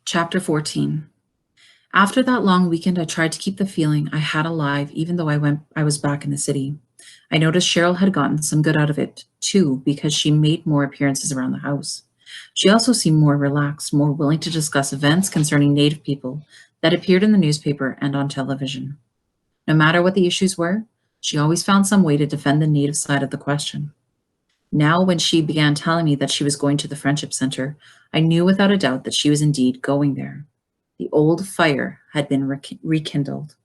Chapter 14. After that long weekend, I tried to keep the feeling I had alive even though I was back in the city. I noticed Cheryl had gotten some good out of it, too, because she made more appearances around the house. She also seemed more relaxed, more willing to discuss events concerning Native people that appeared in the newspaper and on television. No matter what the issues were, she always found some way to defend the Native side of the question. Now, when she began telling me that she was going to the Friendship Center, I knew without a doubt that she was indeed going there. The old fire had been rekindled.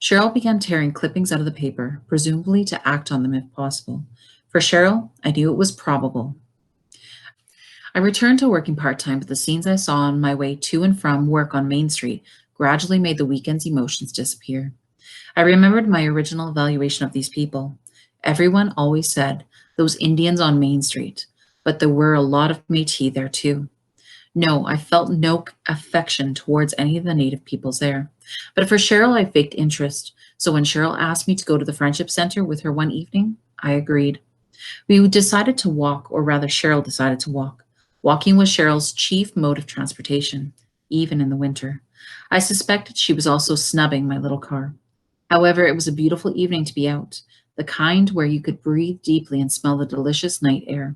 Cheryl began tearing clippings out of the paper, presumably to act on them if possible. For Cheryl, I knew it was probable. I returned to working part-time, but the scenes I saw on my way to and from work on Main Street gradually made the weekend's emotions disappear. I remembered my original evaluation of these people. Everyone always said, those Indians on Main Street, but there were a lot of Métis there too. No, I felt no affection towards any of the Native peoples there. But for Cheryl, I faked interest. So when Cheryl asked me to go to the Friendship Center with her one evening, I agreed. We decided to walk, or rather Cheryl decided to walk. Walking was Cheryl's chief mode of transportation, even in the winter. I suspected she was also snubbing my little car. However, it was a beautiful evening to be out, the kind where you could breathe deeply and smell the delicious night air.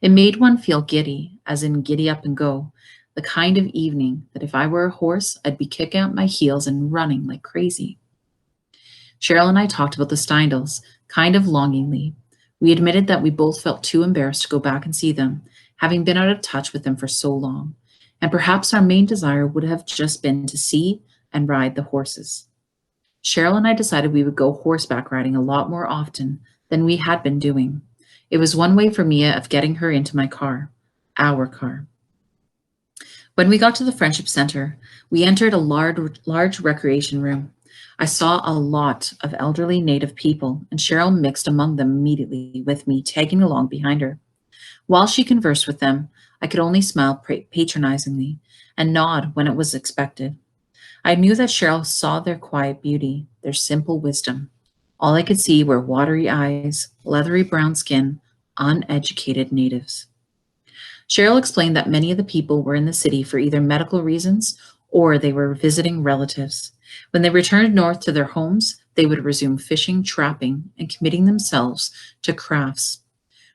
It made one feel giddy, as in giddy up and go, the kind of evening that if I were a horse, I'd be kicking up my heels and running like crazy. Cheryl and I talked about the Steindals, kind of longingly. We admitted that we both felt too embarrassed to go back and see them, having been out of touch with them for so long, and perhaps our main desire would have just been to see and ride the horses. Cheryl and I decided we would go horseback riding a lot more often than we had been doing. It was one way for Mia of getting her into my car, our car. When we got to the Friendship Center, we entered a large recreation room. I saw a lot of elderly Native people, and Cheryl mixed among them immediately, with me tagging along behind her. While she conversed with them, I could only smile patronizingly and nod when it was expected. I knew that Cheryl saw their quiet beauty, their simple wisdom. All I could see were watery eyes, leathery brown skin, uneducated natives. Cheryl explained that many of the people were in the city for either medical reasons or they were visiting relatives. When they returned north to their homes, they would resume fishing, trapping, and committing themselves to crafts.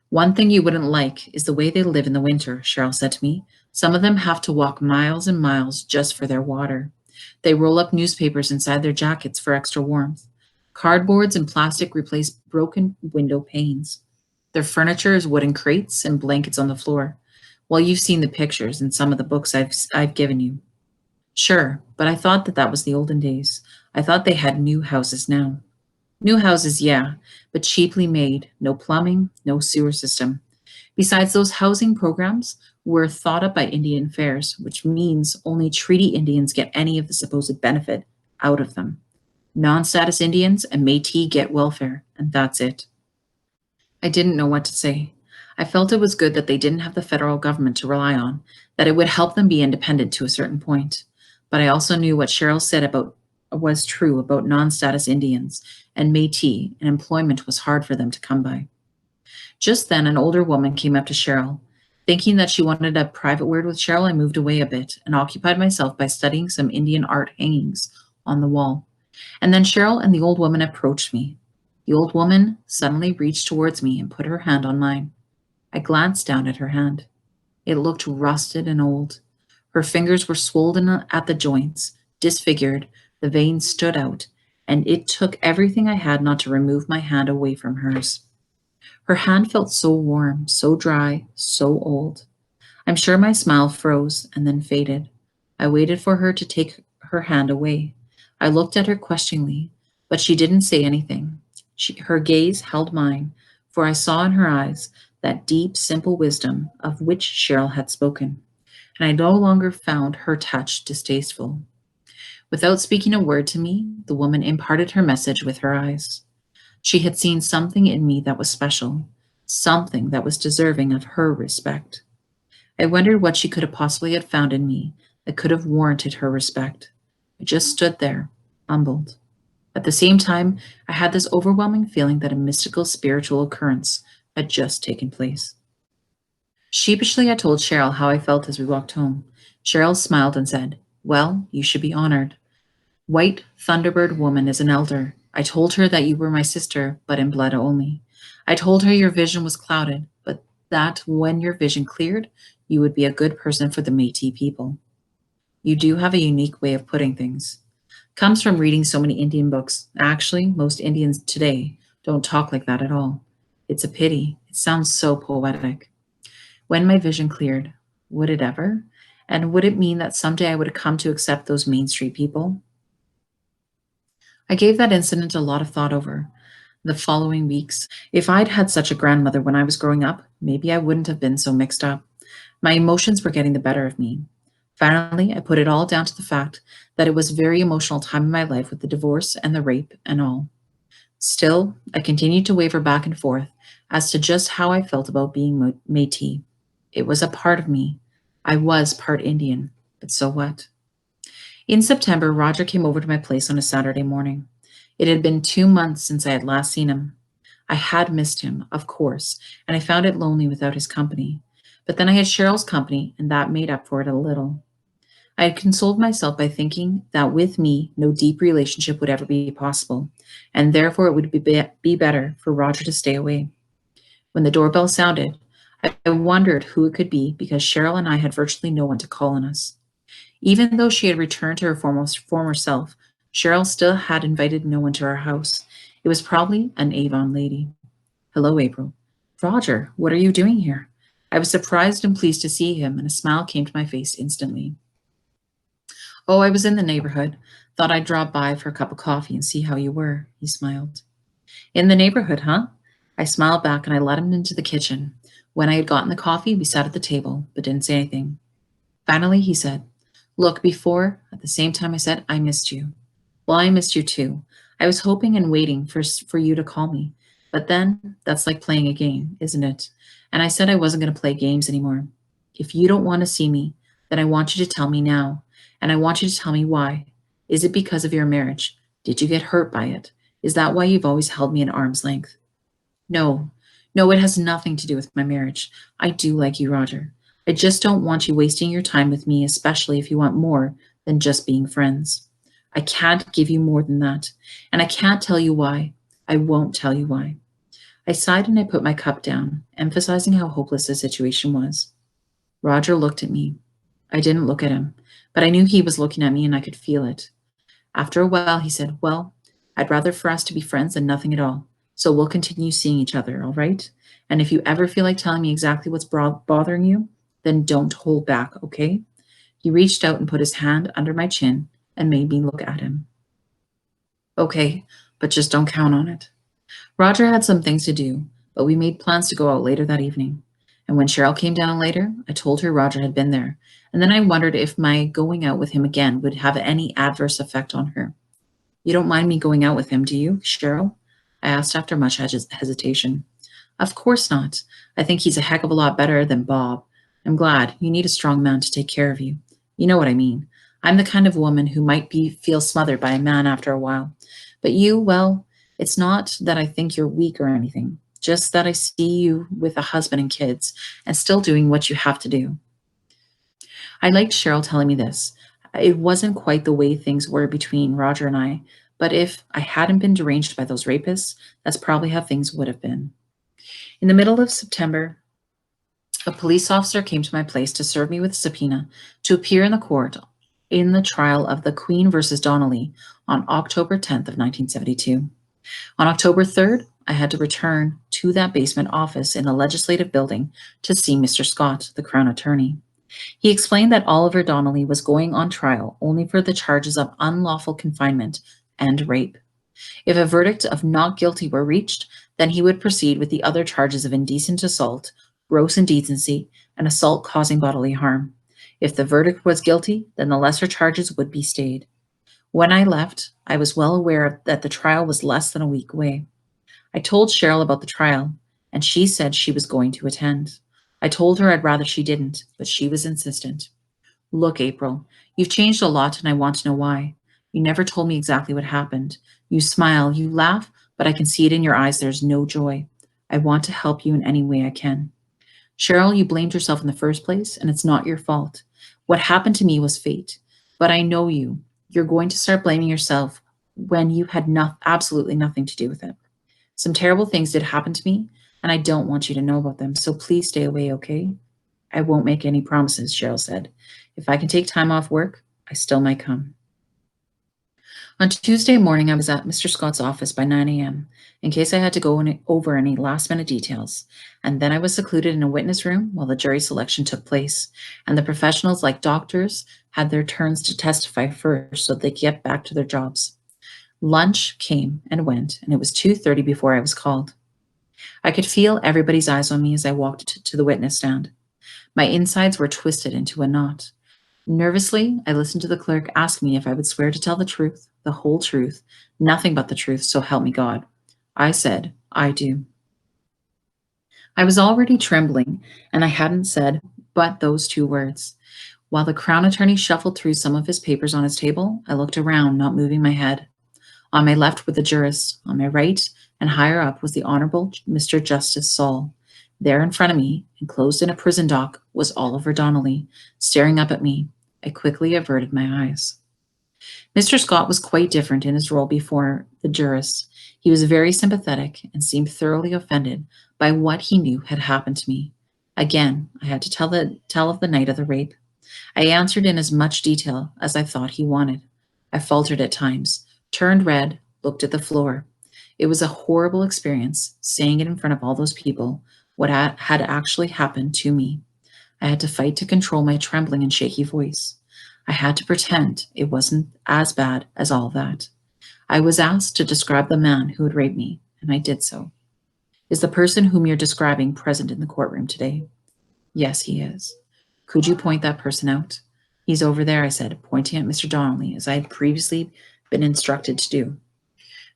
One thing you wouldn't like is the way they live in the winter, Cheryl said to me. Some of them have to walk miles and miles just for their water. They roll up newspapers inside their jackets for extra warmth. Cardboards and plastic replace broken window panes. Their furniture is wooden crates and blankets on the floor. Well, you've seen the pictures in some of the books I've given you. Sure, but I thought that was the olden days. I thought they had new houses now. New houses, yeah, but cheaply made. No plumbing, no sewer system. Besides, those housing programs were thought up by Indian affairs, which means only treaty Indians get any of the supposed benefit out of them. Non-status Indians and Métis get welfare, and that's it. I didn't know what to say. I felt it was good that they didn't have the federal government to rely on, that it would help them be independent to a certain point. But I also knew what Cheryl said was true about non-status Indians and Métis, and employment was hard for them to come by. Just then, an older woman came up to Cheryl. Thinking that she wanted a private word with Cheryl, I moved away a bit and occupied myself by studying some Indian art hangings on the wall. And then Cheryl and the old woman approached me. The old woman suddenly reached towards me and put her hand on mine. I glanced down at her hand. It looked rusted and old. Her fingers were swollen at the joints, disfigured, the veins stood out, and it took everything I had not to remove my hand away from hers. Her hand felt so warm, so dry, so old. I'm sure my smile froze and then faded. I waited for her to take her hand away. I looked at her questioningly, but she didn't say anything. Her gaze held mine, for I saw in her eyes that deep, simple wisdom of which Cheryl had spoken, and I no longer found her touch distasteful. Without speaking a word to me, the woman imparted her message with her eyes. She had seen something in me that was special, something that was deserving of her respect. I wondered what she could have possibly had found in me that could have warranted her respect. I just stood there, humbled. At the same time, I had this overwhelming feeling that a mystical spiritual occurrence had just taken place. Sheepishly, I told Cheryl how I felt as we walked home. Cheryl smiled and said, "Well, you should be honored. White Thunderbird woman is an elder. I told her that you were my sister, but in blood only. I told her your vision was clouded, but that when your vision cleared, you would be a good person for the Métis people. You do have a unique way of putting things. Comes from reading so many Indian books. Actually, most Indians today don't talk like that at all. It's a pity. It sounds so poetic. When my vision cleared, would it ever? And would it mean that someday I would come to accept those Main Street people?" I gave that incident a lot of thought over the following weeks. If I'd had such a grandmother when I was growing up, maybe I wouldn't have been so mixed up. My emotions were getting the better of me. Finally, I put it all down to the fact that it was a very emotional time in my life with the divorce and the rape and all. Still, I continued to waver back and forth as to just how I felt about being Métis. It was a part of me. I was part Indian, but so what? In September, Roger came over to my place on a Saturday morning. It had been 2 months since I had last seen him. I had missed him, of course, and I found it lonely without his company. But then I had Cheryl's company, and that made up for it a little. I had consoled myself by thinking that with me, no deep relationship would ever be possible, and therefore it would be better for Roger to stay away. When the doorbell sounded, I wondered who it could be because Cheryl and I had virtually no one to call on us. Even though she had returned to her former self, Cheryl still had invited no one to our house. It was probably an Avon lady. "Hello, April." "Roger, what are you doing here?" I was surprised and pleased to see him, and a smile came to my face instantly. "Oh, I was in the neighborhood. Thought I'd drop by for a cup of coffee and see how you were," he smiled. "In the neighborhood, huh?" I smiled back and I led him into the kitchen. When I had gotten the coffee, we sat at the table, but didn't say anything. Finally, he said, "Look, before, at the same time I said, I missed you. Well, I missed you too. I was hoping and waiting for you to call me. But then, that's like playing a game, isn't it? And I said I wasn't going to play games anymore. If you don't want to see me, then I want you to tell me now. And I want you to tell me why. Is it because of your marriage? Did you get hurt by it? Is that why you've always held me at arm's length?" "No, no, it has nothing to do with my marriage. I do like you, Roger. I just don't want you wasting your time with me, especially if you want more than just being friends. I can't give you more than that, and I can't tell you why. I won't tell you why." I sighed and I put my cup down, emphasizing how hopeless the situation was. Roger looked at me. I didn't look at him, but I knew he was looking at me and I could feel it. After a while, he said, "Well, I'd rather for us to be friends than nothing at all. So we'll continue seeing each other, all right? And if you ever feel like telling me exactly what's bothering you, then don't hold back, okay?" He reached out and put his hand under my chin and made me look at him. "Okay, but just don't count on it." Roger had some things to do, but we made plans to go out later that evening. And when Cheryl came down later, I told her Roger had been there. And then I wondered if my going out with him again would have any adverse effect on her. "You don't mind me going out with him, do you, Cheryl?" I asked after much hesitation. "Of course not. I think he's a heck of a lot better than Bob. I'm glad. You need a strong man to take care of you. You know what I mean. I'm the kind of woman who might feel smothered by a man after a while. But you, well, it's not that I think you're weak or anything. Just that I see you with a husband and kids and still doing what you have to do." I liked Cheryl telling me this. It wasn't quite the way things were between Roger and I, but if I hadn't been deranged by those rapists, that's probably how things would have been. In the middle of September, a police officer came to my place to serve me with a subpoena to appear in the court in the trial of the Queen versus Donnelly on October 10th of 1972. On October 3rd, I had to return to that basement office in the legislative building to see Mr. Scott, the Crown Attorney. He explained that Oliver Donnelly was going on trial only for the charges of unlawful confinement and rape. If a verdict of not guilty were reached, then he would proceed with the other charges of indecent assault, gross indecency, and assault causing bodily harm. If the verdict was guilty, then the lesser charges would be stayed. When I left, I was well aware that the trial was less than a week away. I told Cheryl about the trial, and she said she was going to attend. I told her I'd rather she didn't, but she was insistent. "Look, April, you've changed a lot and I want to know why. You never told me exactly what happened. You smile, you laugh, but I can see it in your eyes there's no joy. I want to help you in any way I can." Cheryl, you blamed yourself in the first place, and it's not your fault. What happened to me was fate. But I know you. You're going to start blaming yourself when you had absolutely nothing to do with it. Some terrible things did happen to me, and I don't want you to know about them, so please stay away, okay? I won't make any promises, Cheryl said. If I can take time off work, I still might come. On Tuesday morning, I was at Mr. Scott's office by 9 a.m. in case I had to go over any last-minute details, and then I was secluded in a witness room while the jury selection took place, and the professionals, like doctors, had their turns to testify first so they could get back to their jobs. Lunch came and went, and it was 2:30 before I was called. I could feel everybody's eyes on me as I walked to the witness stand. My insides were twisted into a knot. Nervously, I listened to the clerk ask me if I would swear to tell the truth, the whole truth, nothing but the truth, so help me God. I said, I do. I was already trembling, and I hadn't said but those two words. While the Crown Attorney shuffled through some of his papers on his table, I looked around, not moving my head. On my left were the jurists. On my right and higher up was the Honorable Mr. Justice Saul. There in front of me, enclosed in a prison dock, was Oliver Donnelly, staring up at me. I quickly averted my eyes. Mr. Scott was quite different in his role before the jurists. He was very sympathetic and seemed thoroughly offended by what he knew had happened to me. Again, I had to tell of the night of the rape. I answered in as much detail as I thought he wanted. I faltered at times, turned red, looked at the floor. It was a horrible experience, saying it in front of all those people, what had actually happened to me. I had to fight to control my trembling and shaky voice. I had to pretend it wasn't as bad as all that. I was asked to describe the man who had raped me, and I did so. Is the person whom you're describing present in the courtroom today? Yes, he is. Could you point that person out? He's over there, I said, pointing at Mr. Donnelly, as I had previously been instructed to do.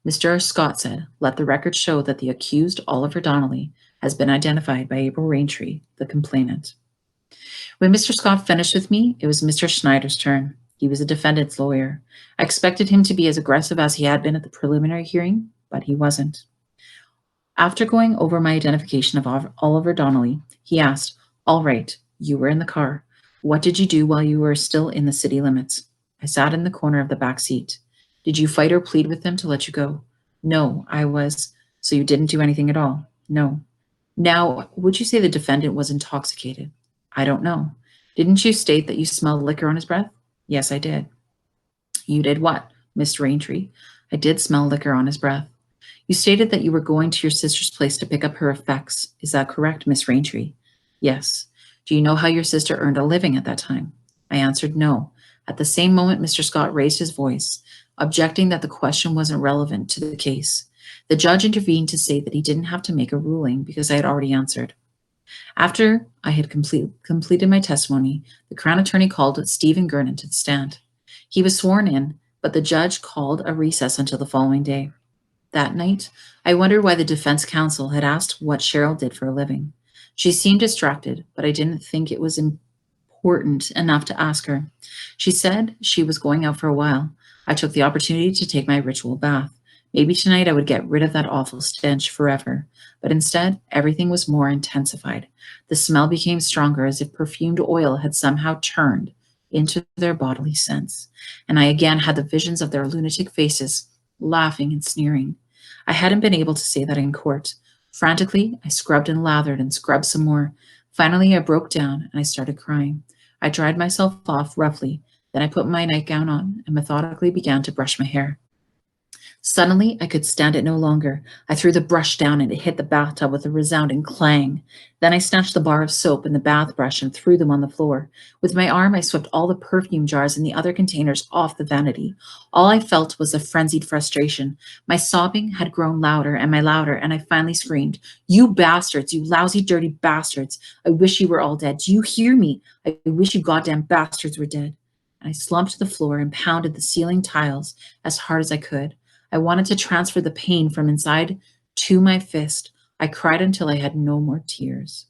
Mr. Scott said, let the record show that the accused, Oliver Donnelly, has been identified by April Raintree, the complainant. When Mr. Scott finished with me, it was Mr. Schneider's turn. He was a defendant's lawyer. I expected him to be as aggressive as he had been at the preliminary hearing, but he wasn't. After going over my identification of Oliver Donnelly, he asked, all right, you were in the car. What did you do while you were still in the city limits? I sat in the corner of the back seat. Did you fight or plead with them to let you go? No, I was. So you didn't do anything at all? No. Now, would you say the defendant was intoxicated? I don't know. Didn't you state that you smelled liquor on his breath? Yes, I did. You did what, Miss Raintree? I did smell liquor on his breath. You stated that you were going to your sister's place to pick up her effects. Is that correct, Miss Raintree? Yes. Do you know how your sister earned a living at that time? I answered no. At the same moment, Mr. Scott raised his voice, objecting that the question wasn't relevant to the case. The judge intervened to say that he didn't have to make a ruling because I had already answered. After I had completed my testimony, the Crown Attorney called Stephen Gernon to the stand. He was sworn in, but the judge called a recess until the following day. That night, I wondered why the defense counsel had asked what Cheryl did for a living. She seemed distracted, but I didn't think it was important enough to ask her. She said she was going out for a while. I took the opportunity to take my ritual bath. Maybe tonight I would get rid of that awful stench forever. But instead, everything was more intensified. The smell became stronger, as if perfumed oil had somehow turned into their bodily scents. And I again had the visions of their lunatic faces, laughing and sneering. I hadn't been able to say that in court. Frantically, I scrubbed and lathered and scrubbed some more. Finally, I broke down and I started crying. I dried myself off roughly. Then I put my nightgown on and methodically began to brush my hair. Suddenly, I could stand it no longer. I threw the brush down and it hit the bathtub with a resounding clang. Then I snatched the bar of soap and the bath brush and threw them on the floor. With my arm, I swept all the perfume jars and the other containers off the vanity. All I felt was a frenzied frustration. My sobbing had grown louder, and I finally screamed, "You bastards, you lousy, dirty bastards. I wish you were all dead. Do you hear me? I wish you goddamn bastards were dead." And I slumped to the floor and pounded the ceiling tiles as hard as I could. I wanted to transfer the pain from inside to my fist. I cried until I had no more tears.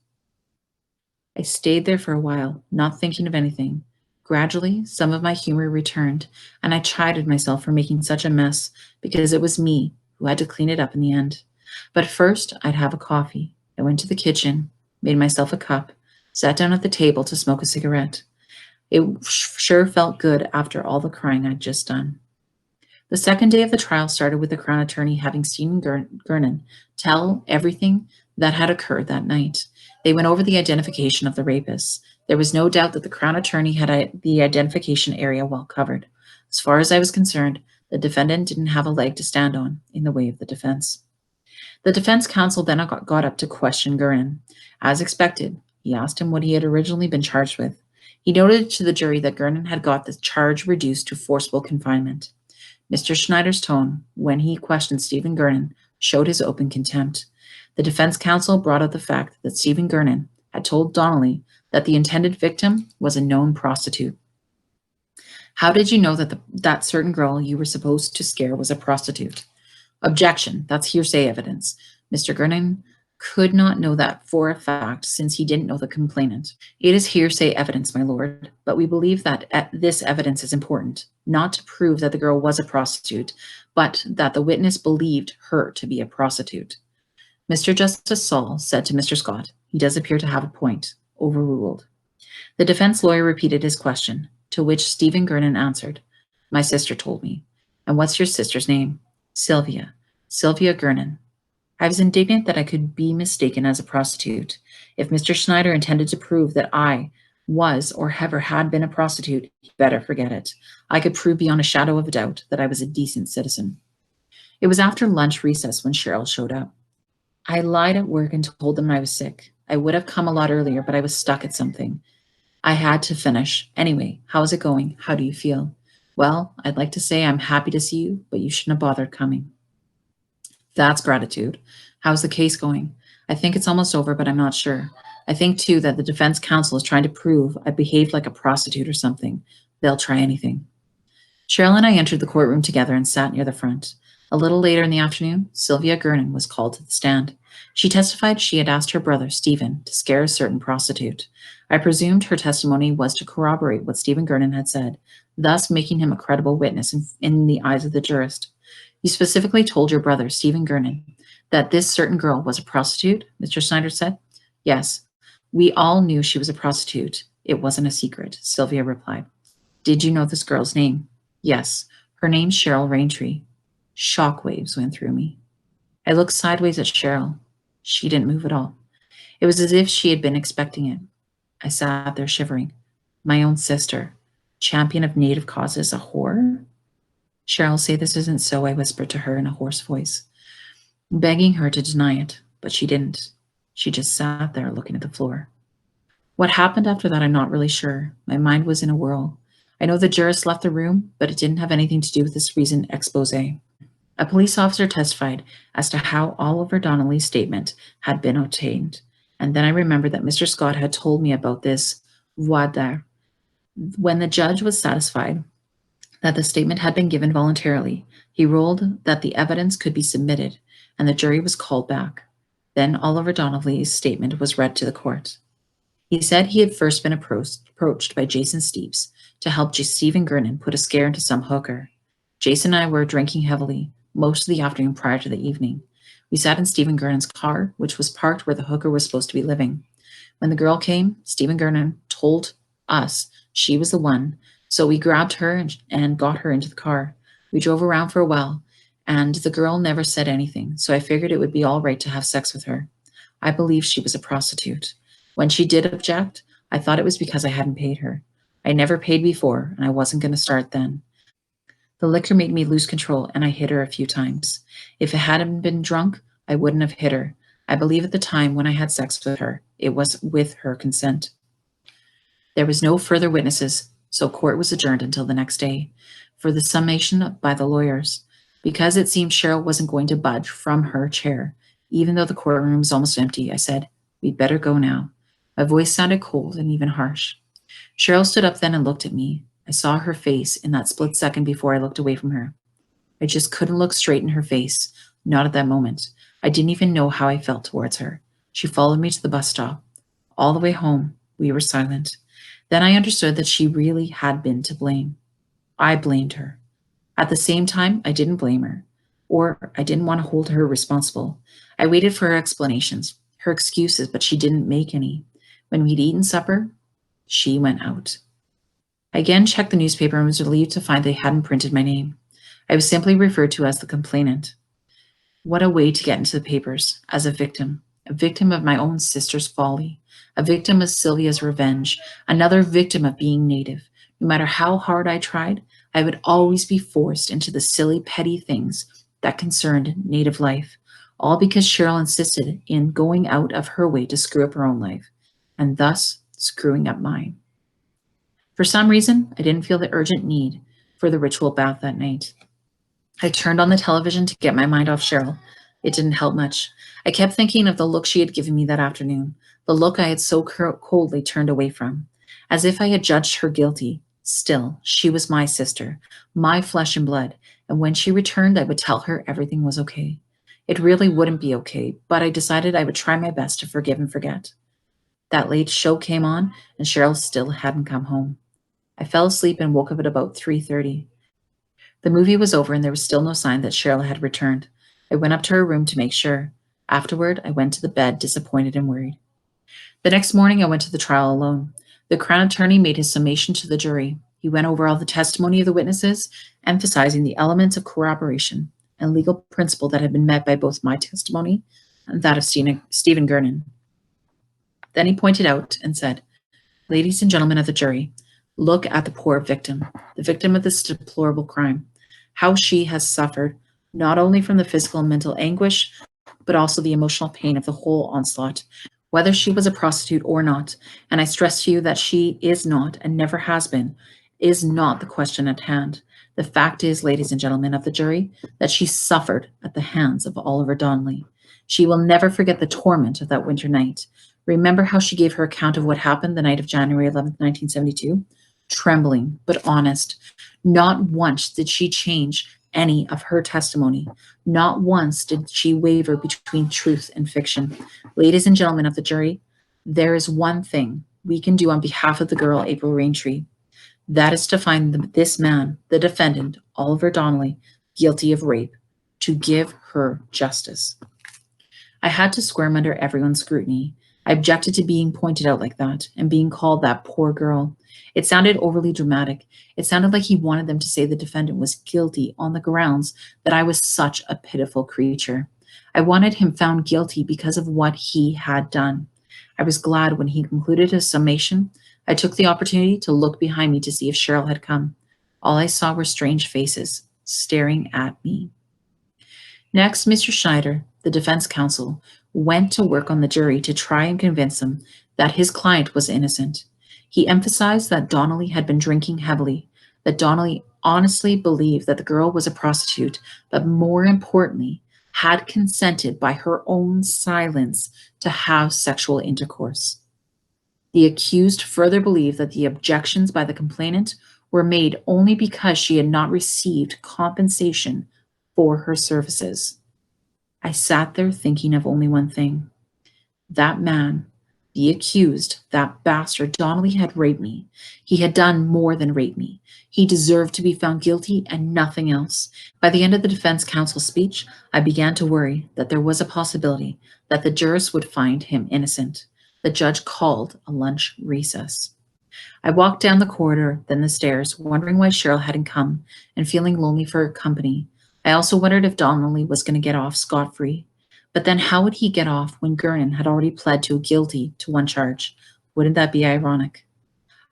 I stayed there for a while, not thinking of anything. Gradually, some of my humor returned, and I chided myself for making such a mess because it was me who had to clean it up in the end. But first, I'd have a coffee. I went to the kitchen. made myself a cup, sat down at the table to smoke a cigarette. It sure felt good after all the crying I'd just done. The second day of the trial started with the Crown Attorney having Stephen Gernon tell everything that had occurred that night. They went over the identification of the rapists. There was no doubt that the Crown Attorney had the identification area well covered. As far as I was concerned, the defendant didn't have a leg to stand on in the way of the defense. The defense counsel then got up to question Gernon. As expected, he asked him what he had originally been charged with. He noted to the jury that Gernon had got the charge reduced to forcible confinement. Mr. Schneider's tone, when he questioned Stephen Gernon, showed his open contempt. The defense counsel brought up the fact that Stephen Gernon had told Donnelly that the intended victim was a known prostitute. How did you know that that certain girl you were supposed to scare was a prostitute? Objection. That's hearsay evidence. Mr. Gernon could not know that for a fact since he didn't know the complainant. It is hearsay evidence, my lord, but we believe that this evidence is important, not to prove that the girl was a prostitute, but that the witness believed her to be a prostitute. Mr. Justice Saul said to Mr. Scott, he does appear to have a point. Overruled. The defense lawyer repeated his question, to which Stephen Gernon answered, my sister told me. And what's your sister's name? Sylvia. Sylvia Gernon. I was indignant that I could be mistaken as a prostitute. If Mr. Schneider intended to prove that I was or ever had been a prostitute, he better forget it. I could prove beyond a shadow of a doubt that I was a decent citizen. It was after lunch recess when Cheryl showed up. I lied at work and told them I was sick. I would have come a lot earlier, but I was stuck at something. I had to finish. Anyway, how's it going? How do you feel? Well, I'd like to say I'm happy to see you, but you shouldn't have bothered coming. That's gratitude. How's the case going? I think it's almost over, but I'm not sure. I think, too, that the defense counsel is trying to prove I behaved like a prostitute or something. They'll try anything. Cheryl and I entered the courtroom together and sat near the front. A little later in the afternoon, Sylvia Gernon was called to the stand. She testified she had asked her brother, Stephen, to scare a certain prostitute. I presumed her testimony was to corroborate what Stephen Gernon had said, thus making him a credible witness in the eyes of the jurist. You specifically told your brother, Stephen Gernon, that this certain girl was a prostitute, Mr. Snyder said. Yes, we all knew she was a prostitute. It wasn't a secret, Sylvia replied. Did you know this girl's name? Yes, her name's Cheryl Raintree. Shockwaves went through me. I looked sideways at Cheryl. She didn't move at all. It was as if she had been expecting it. I sat there shivering. My own sister, champion of native causes, a whore? Cheryl, say this isn't so, I whispered to her in a hoarse voice, begging her to deny it, but she didn't. She just sat there looking at the floor. What happened after that, I'm not really sure. My mind was in a whirl. I know the jurist left the room, but it didn't have anything to do with this recent expose. A police officer testified as to how Oliver Donnelly's statement had been obtained, and then I remembered that Mr. Scott had told me about this voir dire. When the judge was satisfied that the statement had been given voluntarily, he ruled that the evidence could be submitted, and the jury was called back. Then Oliver Donnelly's statement was read to the court. He said he had first been approached by Jason Steeves to help Stephen Gernon put a scare into some hooker. Jason and I were drinking heavily most of the afternoon prior to the evening. We sat in Stephen Gernon's car, which was parked where the hooker was supposed to be living. When the girl came, Stephen Gernon told us she was the one, so we grabbed her and got her into the car. We drove around for a while, and the girl never said anything, so I figured it would be all right to have sex with her. I believed she was a prostitute. When she did object, I thought it was because I hadn't paid her. I never paid before, and I wasn't going to start then. The liquor made me lose control, and I hit her a few times. If I hadn't been drunk, I wouldn't have hit her. I believe at the time when I had sex with her, it was with her consent. There was no further witnesses, so court was adjourned until the next day for the summation by the lawyers. Because it seemed Cheryl wasn't going to budge from her chair, even though the courtroom was almost empty, I said, "We'd better go now." My voice sounded cold and even harsh. Cheryl stood up then and looked at me. I saw her face in that split second before I looked away from her. I just couldn't look straight in her face, not at that moment. I didn't even know how I felt towards her. She followed me to the bus stop. All the way home, we were silent. Then I understood that she really had been to blame. I blamed her. At the same time, I didn't blame her, or I didn't want to hold her responsible. I waited for her explanations. her excuses, but she didn't make any. When we'd eaten supper, she went out. I again checked the newspaper and was relieved to find they hadn't printed my name. I was simply referred to as the complainant. What a way to get into the papers, as a victim of my own sister's folly, a victim of Sylvia's revenge, another victim of being Native. No matter how hard I tried, I would always be forced into the silly, petty things that concerned Native life, all because Cheryl insisted in going out of her way to screw up her own life, and thus screwing up mine. For some reason, I didn't feel the urgent need for the ritual bath that night. I turned on the television to get my mind off Cheryl. It didn't help much. I kept thinking of the look she had given me that afternoon, the look I had so coldly turned away from, as if I had judged her guilty. Still, she was my sister, my flesh and blood, and when she returned, I would tell her everything was okay. It really wouldn't be okay, but I decided I would try my best to forgive and forget. That late show came on, and Cheryl still hadn't come home. I fell asleep and woke up at about 3:30. The movie was over and there was still no sign that Cheryl had returned. I went up to her room to make sure. Afterward, I went to the bed, disappointed and worried. The next morning, I went to the trial alone. The Crown Attorney made his summation to the jury. He went over all the testimony of the witnesses, emphasizing the elements of corroboration and legal principle that had been met by both my testimony and that of Stephen Gernon. Then he pointed out and said, "Ladies and gentlemen of the jury, look at the poor victim, the victim of this deplorable crime, how she has suffered, not only from the physical and mental anguish, but also the emotional pain of the whole onslaught, whether she was a prostitute or not. And I stress to you that she is not, and never has been, is not the question at hand. The fact is, ladies and gentlemen of the jury, that she suffered at the hands of Oliver Donnelly. She will never forget the torment of that winter night. Remember how she gave her account of what happened the night of January 11th, 1972? Trembling, but honest. Not once did she change any of her testimony. Not once did she waver between truth and fiction. Ladies and gentlemen of the jury, there is one thing we can do on behalf of the girl, April Raintree. That is to find this man, the defendant, Oliver Donnelly, guilty of rape, to give her justice." I had to squirm under everyone's scrutiny. I objected to being pointed out like that and being called that poor girl. It sounded overly dramatic. It sounded like he wanted them to say the defendant was guilty on the grounds that I was such a pitiful creature. I wanted him found guilty because of what he had done. I was glad when he concluded his summation. I took the opportunity to look behind me to see if Cheryl had come. All I saw were strange faces staring at me. Next, Mr. Schneider, the defense counsel, went to work on the jury to try and convince them that his client was innocent. He emphasized that Donnelly had been drinking heavily, that Donnelly honestly believed that the girl was a prostitute, but more importantly, had consented by her own silence to have sexual intercourse. The accused further believed that the objections by the complainant were made only because she had not received compensation for her services. I sat there thinking of only one thing. That man, the accused, that bastard, Donnelly had raped me. He had done more than rape me. He deserved to be found guilty and nothing else. By the end of the defense counsel's speech, I began to worry that there was a possibility that the jurors would find him innocent. The judge called a lunch recess. I walked down the corridor, then the stairs, wondering why Cheryl hadn't come and feeling lonely for her company. I also wondered if Donnelly was going to get off scot-free. But then how would he get off when Gernon had already pled guilty to one charge? Wouldn't that be ironic?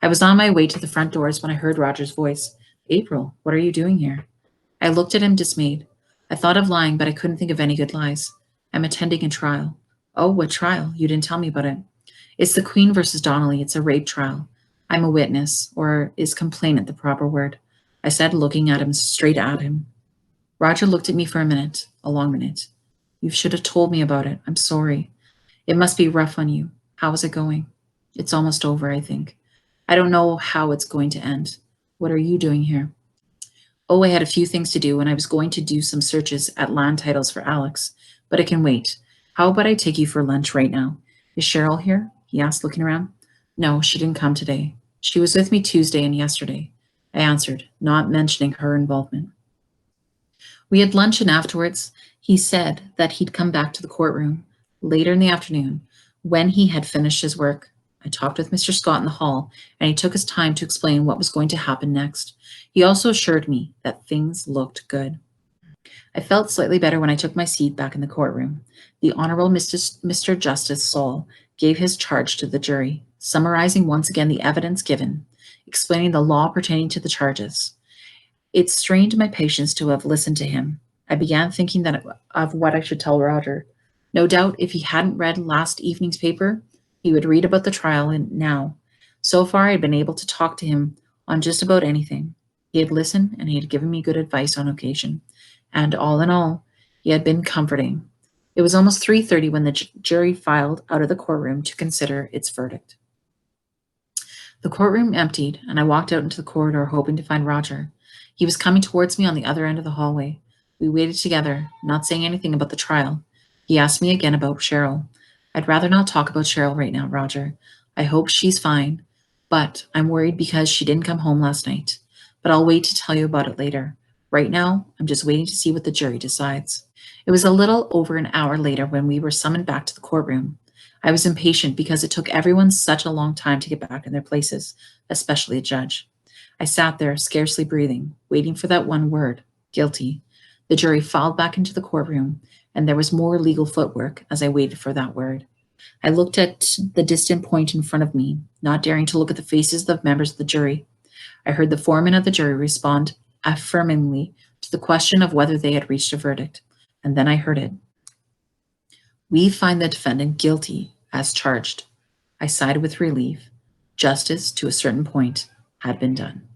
I was on my way to the front doors when I heard Roger's voice. "April, what are you doing here?" I looked at him dismayed. I thought of lying, but I couldn't think of any good lies. "I'm attending a trial." "Oh, what trial? You didn't tell me about it." "It's the Queen versus Donnelly. It's a rape trial. I'm a witness, or is complainant the proper word?" I said, looking at him straight at him. Roger looked at me for a long minute. "You should have told me about it. I'm sorry. It must be rough on you. How is it going?" "It's almost over, I think. I don't know how it's going to end." "What are you doing here?" "Oh, I had a few things to do, and I was going to do some searches at land titles for Alex, but it can wait. How about I take you for lunch right now?" "Is Cheryl here?" he asked, looking around. "No, she didn't come today. She was with me Tuesday and yesterday," I answered, not mentioning her involvement. We had lunch, and afterwards, he said that he'd come back to the courtroom. Later in the afternoon, when he had finished his work, I talked with Mr. Scott in the hall, and he took his time to explain what was going to happen next. He also assured me that things looked good. I felt slightly better when I took my seat back in the courtroom. The Honorable Mr. Justice Saul gave his charge to the jury, summarizing once again the evidence given, explaining the law pertaining to the charges. It strained my patience to have listened to him. I began thinking of what I should tell Roger. No doubt, if he hadn't read last evening's paper, he would read about the trial now. So far, I had been able to talk to him on just about anything. He had listened, and he had given me good advice on occasion. And all in all, he had been comforting. It was almost 3:30 when the jury filed out of the courtroom to consider its verdict. The courtroom emptied, and I walked out into the corridor hoping to find Roger. He was coming towards me on the other end of the hallway. We waited together, not saying anything about the trial. He asked me again about Cheryl. I'd rather not talk about Cheryl right now, Roger. I hope she's fine, but I'm worried because she didn't come home last night. But I'll wait to tell you about it later. Right now, I'm just waiting to see what the jury decides. It was a little over an hour later when we were summoned back to the courtroom. I was impatient because it took everyone such a long time to get back in their places, especially a judge. I sat there, scarcely breathing, waiting for that one word, guilty. The jury filed back into the courtroom, and there was more legal footwork as I waited for that word. I looked at the distant point in front of me, not daring to look at the faces of the members of the jury. I heard the foreman of the jury respond affirmingly to the question of whether they had reached a verdict, and then I heard it. We find the defendant guilty as charged. I sighed with relief. Justice, to a certain point, had been done.